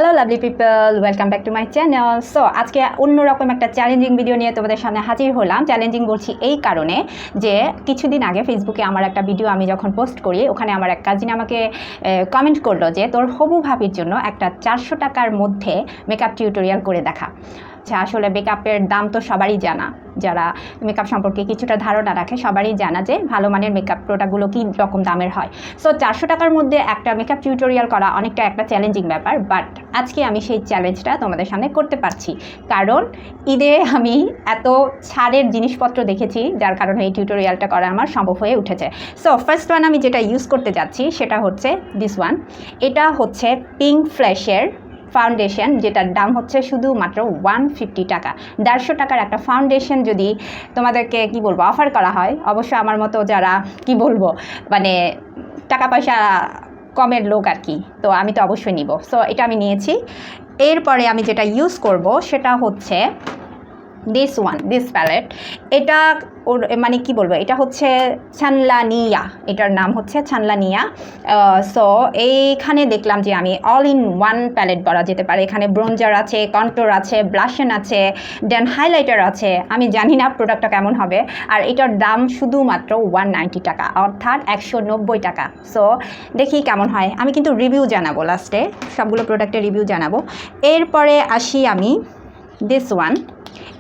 Hello lovely people, welcome back to my channel. So আজকে অন্যরকম একটা চ্যালেঞ্জিং ভিডিও নিয়ে তোমাদের সামনে হাজির হলাম। চ্যালেঞ্জিং বলছি এই কারণে যে কিছুদিন আগে ফেসবুকে আমার একটা ভিডিও আমি যখন পোস্ট করি, ওখানে আমার এক কাজিন আমাকে কমেন্ট করলো যে তোর হবু ভাবির জন্য একটা 400 টাকার মধ্যে মেকআপ টিউটোরিয়াল করে দেখা। আসলে মেকআপের দাম তো সবারই জানা, যারা মেকআপ সম্পর্কে কিছুটা ধারণা রাখে সবারই জানা যে ভালো মানের মেকআপ প্রোডাক্টগুলো কী রকম দামের হয়। সো 400 টাকার মধ্যে একটা মেকআপ টিউটোরিয়াল করা অনেকটা একটা চ্যালেঞ্জিং ব্যাপার, বাট আজকে আমি সেই চ্যালেঞ্জটা তোমাদের সামনে করতে পারছি, কারণ ঈদে আমি এত ছাড়ের জিনিসপত্র দেখেছি যার কারণে এই টিউটোরিয়ালটা করা আমার সম্ভব হয়ে উঠেছে। সো ফার্স্ট ওয়ান আমি যেটা ইউজ করতে যাচ্ছি সেটা হচ্ছে দিস ওয়ান। এটা হচ্ছে পিঙ্ক ফ্ল্যাশের ফাউন্ডেশন, যেটার দাম হচ্ছে শুধুমাত্র 150 টাকা। 150 টাকার একটা ফাউন্ডেশন যদি তোমাদেরকে কি বলবো অফার করা হয়, অবশ্যই আমার মতো যারা কি বলবো মানে টাকা পয়সা কমের লোক আর কি, তো আমি তো অবশ্যই নিব। সো এটা আমি নিয়েছি। এরপরে আমি যেটা ইউজ করব সেটা হচ্ছে দিস প্যালেট। এটা ওর মানে কি বলবো, এটা হচ্ছে ছানলানিয়া, এটার নাম হচ্ছে ছানলানিয়া। সো এইখানে দেখলাম যে আমি অল ইন ওয়ান প্যালেট বলা যেতে পারে। এখানে ব্রোঞ্জার আছে, কন্ট্রোর আছে, ব্লাশন আছে, দেন হাইলাইটার আছে। আমি জানি না প্রোডাক্টটা কেমন হবে, আর এটার দাম শুধুমাত্র 190 টাকা, অর্থাৎ 190 টাকা। সো দেখি কেমন হয়। আমি কিন্তু রিভিউ জানাবো লাস্টে, সবগুলো প্রোডাক্টের রিভিউ জানাবো। এরপরে আসি আমি দিস ওয়ান।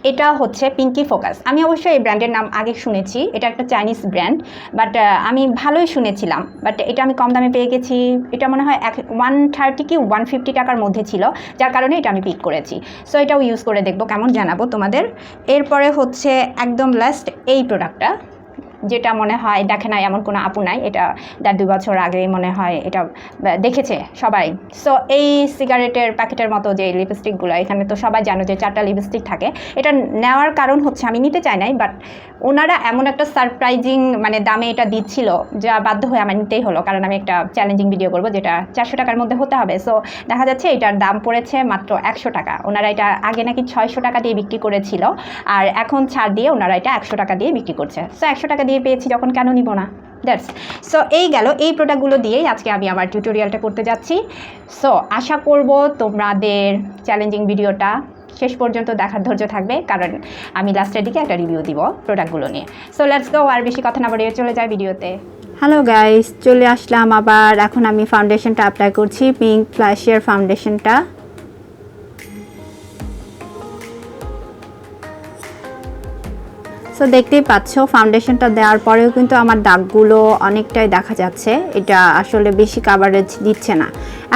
এটা হচ্ছে পিঙ্কি ফোকাস। আমি অবশ্যই এই ব্র্যান্ডের নাম আগে শুনেছি, এটা একটা চাইনিজ ব্র্যান্ড, বাট আমি ভালোই শুনেছিলাম, বাট এটা আমি কম দামে পেয়ে গেছি। এটা মনে হয় 130 কি 150 টাকার মধ্যে ছিল, যার কারণে এটা আমি পিক করেছি। সো এটাও ইউজ করে দেখবো কেমন, জানাবো তোমাদের। এরপরে হচ্ছে একদম লাস্ট এই প্রোডাক্টটা, যেটা মনে হয় দেখে নাই এমন কোনো আপু নাই, এটা 1.5-2 বছর আগে মনে হয় এটা দেখেছে সবাই। সো এই সিগারেটের প্যাকেটের মতো যে লিপস্টিকগুলো, এখানে তো সবাই জানো যে 4টা লিপস্টিক থাকে। এটা নেওয়ার কারণ হচ্ছে আমি নিতে চাই নাই, বাট ওনারা এমন একটা সারপ্রাইজিং মানে দামে এটা দিচ্ছিল, যা বাধ্য হয়ে আমার নিতেই হলো, কারণ আমি একটা চ্যালেঞ্জিং ভিডিও করবো যেটা 400 টাকার মধ্যে হতে হবে। সো দেখা যাচ্ছে এটার দাম পড়েছে মাত্র 100 টাকা। ওনারা এটা আগে নাকি 600 টাকা দিয়ে বিক্রি করেছিল, আর এখন ছাড় দিয়ে ওনারা এটা 100 টাকা দিয়ে বিক্রি করছে। সো 100 টাকা দিয়ে পেয়েছি যখন, কেন নিব না। দ্যাটস সো এই গেল, এই প্রোডাক্টগুলো দিয়েই আজকে আমি আমার টিউটোরিয়ালটা করতে যাচ্ছি। সো আশা করব তোমাদের চ্যালেঞ্জিং ভিডিওটা শেষ পর্যন্ত দেখার ধৈর্য থাকবে, কারণ আমি লাস্টের দিকে একটা রিভিউ দিব প্রোডাক্টগুলো নিয়ে। সো লেটস গো, আর বেশি কথা না বলে চলে যায় ভিডিওতে। হ্যালো গাইস, চলে আসলাম আবার। এখন আমি ফাউন্ডেশনটা অ্যাপ্লাই করছি, পিঙ্ক ফ্ল্যাশের ফাউন্ডেশনটা। সো দেখতেই পাচ্ছ ফাউন্ডেশনটা দেওয়ার পরেও কিন্তু আমার দাগগুলো অনেকটাই দেখা যাচ্ছে, এটা আসলে বেশি কাভারেজ দিচ্ছে না।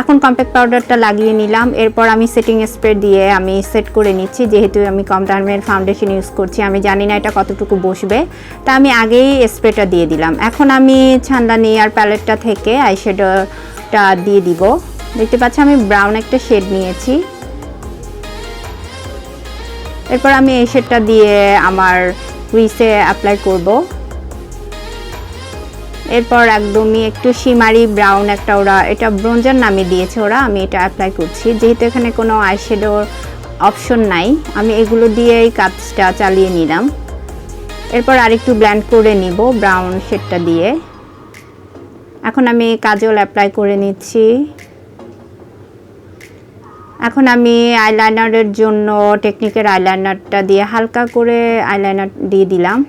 এখন কম্প্যাক্ট পাউডারটা লাগিয়ে নিলাম। এরপর আমি সেটিং স্প্রে দিয়ে আমি সেট করে নিচ্ছি, যেহেতু আমি কম দামের ফাউন্ডেশন ইউজ করছি, আমি জানি না এটা কতটুকু বসবে, তা আমি আগেই স্প্রেটা দিয়ে দিলাম। এখন আমি ছানলানিয়ার প্যালেটটা থেকে আইশ্যাডোটা দিয়ে দিব। দেখতে পাচ্ছি আমি ব্রাউন একটা শেড নিয়েছি। এরপর আমি এই শেডটা দিয়ে আমার ক্রিজে অ্যাপ্লাই করব। এরপর একদমই একটু শিমারি ব্রাউন একটা, ওরা এটা ব্রোঞ্জার নামে দিয়েছে ওরা, আমি এটা অ্যাপ্লাই করছি। যেহেতু এখানে কোনো আইশ্যাডোর অপশন নাই, আমি এগুলো দিয়েই কাজটা চালিয়ে নিলাম। এরপর আরেকটু ব্লেন্ড করে নিব ব্রাউন শেডটা দিয়ে। এখন আমি কাজল অ্যাপ্লাই করে নিচ্ছি। এখন আমি আইলাইনারের জন্য টেকনিকের আইলাইনারটা দিয়ে হালকা করে আইলাইনার দিয়ে দিলাম।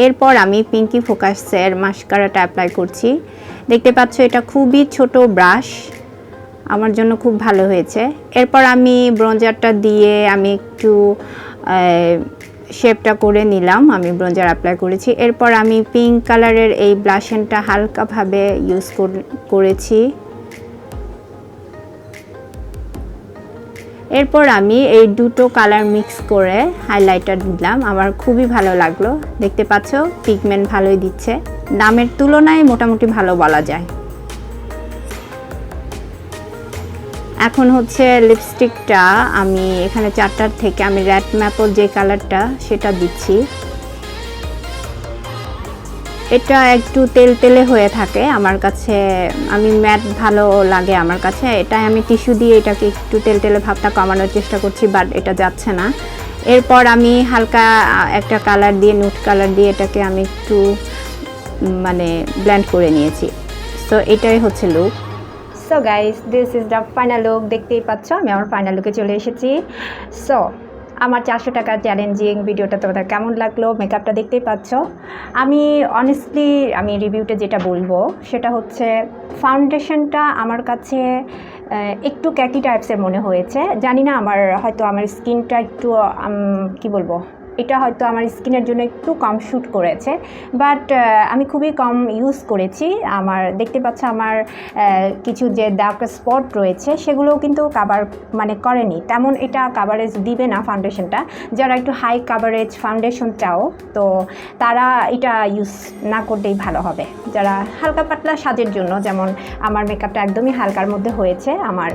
এরপর আমি পিঙ্কি ফোকাসের মাস্কারাটা অ্যাপ্লাই করছি। দেখতে পাচ্ছ এটা খুবই ছোট ব্রাশ, আমার জন্য খুব ভালো হয়েছে। এরপর আমি ব্রোঞ্জারটা দিয়ে আমি একটু শেপটা করে নিলাম, আমি ব্রোঞ্জার অ্যাপ্লাই করেছি। এরপর আমি পিঙ্ক কালারের এই ব্লাশনটা হালকাভাবে ইউজ করেছি। এরপর আমি এই দুটো কালার মিক্স করে হাইলাইটার দিলাম, আমার খুবই ভালো লাগলো। দেখতে পাচ্ছ পিগমেন্ট ভালোই দিচ্ছে, দামের তুলনায় মোটামুটি ভালো বলা যায়। এখন হচ্ছে লিপস্টিকটা আমি এখানে 4টার থেকে আমি রেড ম্যাপল যে কালারটা সেটা দিচ্ছি। এটা একটু তেলতেলে হয়ে থাকে আমার কাছে, আমি ম্যাট ভালো লাগে আমার কাছে। এটা আমি টিস্যু দিয়ে এটাকে একটু তেলতেলে ভাবটা কমানোর চেষ্টা করছি, বাট এটা যাচ্ছে না। এরপর আমি হালকা একটা কালার দিয়ে, নুট কালার দিয়ে এটাকে আমি একটু মানে ব্লেন্ড করে নিয়েছি। সো এটাই হচ্ছে look. So guys, this is the final look. দেখতেই পাচ্ছ আমি আমার ফাইনাল লুকে চলে এসেছি। সো আমার 400 টাকার চ্যালেঞ্জিং ভিডিওটা তোমাদের কেমন লাগলো? মেকআপটা দেখতেই পাচ্ছ। আমি অনেস্টলি রিভিউতে যেটা বলবো সেটা হচ্ছে ফাউন্ডেশনটা আমার কাছে একটু ক্যাকি টাইপসের মনে হয়েছে। জানি না, হয়তো আমার স্কিনটা একটু কি বলবো, এটা হয়তো আমার স্কিনের জন্য একটু কম শ্যুট করেছে, বাট আমি খুবই কম ইউজ করেছি। দেখতে পাচ্ছ আমার কিছু যে ডার্ক স্পট রয়েছে সেগুলোও কিন্তু কাভার করেনি তেমন। এটা কাভারেজ দিবে না ফাউন্ডেশনটা। যারা একটু হাই কাভারেজ ফাউন্ডেশন চাও তো তারা এটা ইউজ না করলেই ভালো হবে। যারা হালকা পাতলা সাজের জন্য, যেমন আমার মেকআপটা একদমই হালকার মধ্যে হয়েছে, আমার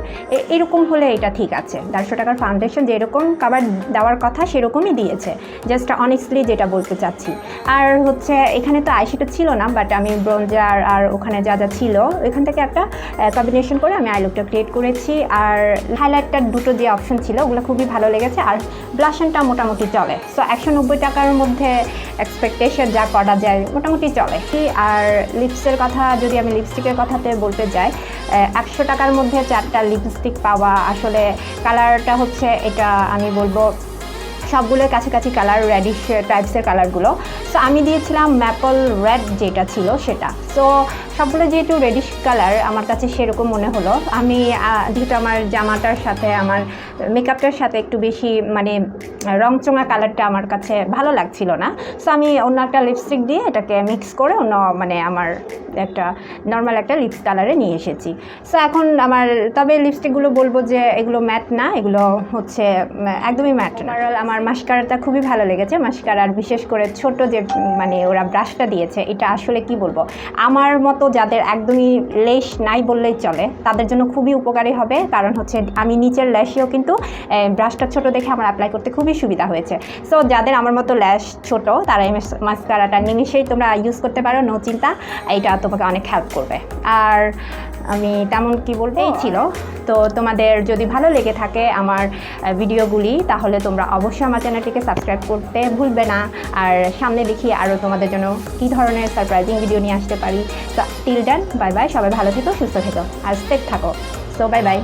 এরকম হলে এটা ঠিক আছে। 150 টাকার ফাউন্ডেশন যেরকম কাভার দেওয়ার কথা সেরকমই দিয়েছে, জাস্ট অনেস্টলি যেটা বলতে চাচ্ছি। আর হচ্ছে এখানে তো আইশ্যাডো ছিল না, বাট আমি ব্রঞ্জার আর ওখানে যা যা ছিল এখান থেকে একটা কম্বিনেশন করে আমি আই লুকটা ক্রিয়েট করেছি। আর হাইলাইটার দুটো যে অপশন ছিল ওগুলো খুবই ভালো লেগেছে। আর ব্লাশনটা মোটামুটি চলে। সো 190 টাকার মধ্যে এক্সপেকটেশন যা করা যায় মোটামুটি চলে। আর লিপসের কথা, যদি আমি লিপস্টিকের কথাতে বলতে যাই, 100 টাকার মধ্যে 4টা লিপস্টিক পাওয়া, আসলে কালারটা হচ্ছে এটা আমি বলবো সবগুলোর কাছাকাছি কালার, রেডিশ টাইপসের কালারগুলো। সো আমি দিয়েছিলাম ম্যাপল রেড যেটা ছিল সেটা। সো সবগুলো যেহেতু রেডিশ কালার আমার কাছে সেরকম মনে হলো। আমি যেহেতু আমার জামাটার সাথে আমার মেকআপটার সাথে একটু বেশি রংচঙা কালারটা আমার কাছে ভালো লাগছিল না। সো আমি অন্য একটা লিপস্টিক দিয়ে এটাকে মিক্স করে অন্য আমার একটা নর্মাল একটা লিপস কালারে নিয়ে এসেছি। সো এখন তবে লিপস্টিকগুলো বলবো যে এগুলো ম্যাট না, এগুলো হচ্ছে একদমই ম্যাট না। আমার মাস্কারাটা খুবই ভালো লেগেছে। মাস্কারার বিশেষ করে ছোট যে ওরা ব্রাশটা দিয়েছে, এটা আসলে কি বলবো, আমার মতো যাদের একদমই লেশ নাই বললেই চলে তাদের জন্য খুবই উপকারী হবে। কারণ হচ্ছে আমি নিচের ল্যাশেও কিন্তু ব্রাশটা ছোট দেখে আমার অ্যাপ্লাই করতে খুবই সুবিধা হয়েছে। সো যাদের আমার মতো ল্যাশ ছোট তারা এই মাস্কারাটা নিমিশেই তোমরা ইউজ করতে পারো, নো চিন্তা। এটা তোমাকে অনেক হেল্প করবে। আর আমি তেমন কি বলবো, এই ছিল। তো তোমাদের যদি ভালো লেগে থাকে আমার ভিডিওগুলি, তাহলে তোমরা অবশ্যই আমার চ্যানেলটিকে সাবস্ক্রাইব করতে ভুলবে না। আর সামনে দেখি আরও তোমাদের জন্য কী ধরনের সারপ্রাইজিং ভিডিও নিয়ে আসতে পারি। তো টিল দেন, বাই বাই। সবাই ভালো থেকো, সুস্থ থেকো আর সেফ থাকো। So bye bye.